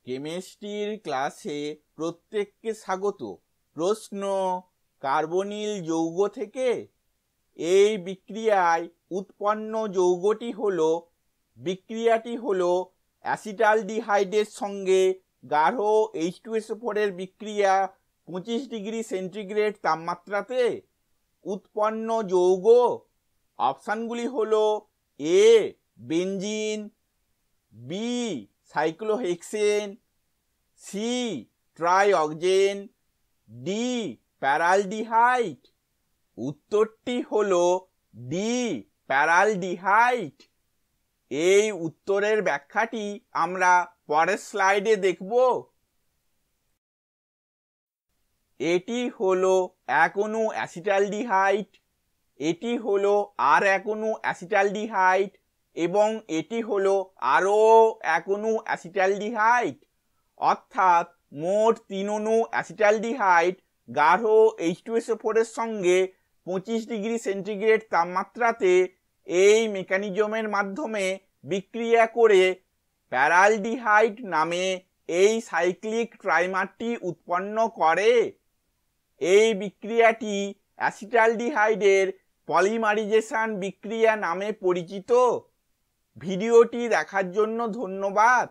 কেমিস্ট্রির ক্লাসে প্রত্যেককে স্বাগত। প্রশ্ন, কার্বনিল যৌগ থেকে এই বিক্রিয়ায় উৎপন্ন যৌগটি হলো অ্যাসিটালডিহাইডের সঙ্গে গাঢ় H2SO4 এর বিক্রিয়া 25 ডিগ্রি সেন্টিগ্রেড তাপমাত্রাতে উৎপন্ন যৌগ। অপশানগুলি হলো A benzene, B cyclohexane, C trioxane, D paraldehyde. উত্তরটি হলো ডি প্যারালডিহাইড। এই উত্তরের ব্যাখ্যাটি আমরা পরের স্লাইডে দেখব। এটি হলো এক অণু অ্যাসিটালডিহাইড, এটি হলো আর এক অণু অ্যাসিটালডিহাইড এবং এটি হলো আরও এক অণু অ্যাসিটালডিহাইড। অর্থাৎ মোট 3 অণু অ্যাসিটালডিহাইড গাঢ় H2SO4 এর সঙ্গে 25 ডিগ্রি সেন্টিগ্রেড তাপমাত্রাতে এই মেকানিজমের মাধ্যমে বিক্রিয়া করে প্যারালডিহাইড নামে এই সাইক্লিক ট্রাইমারটি উৎপন্ন করে। এই বিক্রিয়াটি অ্যাসিটালডিহাইডের পলিমারাইজেশন বিক্রিয়া নামে পরিচিত। ভিডিওটি দেখার জন্য ধন্যবাদ।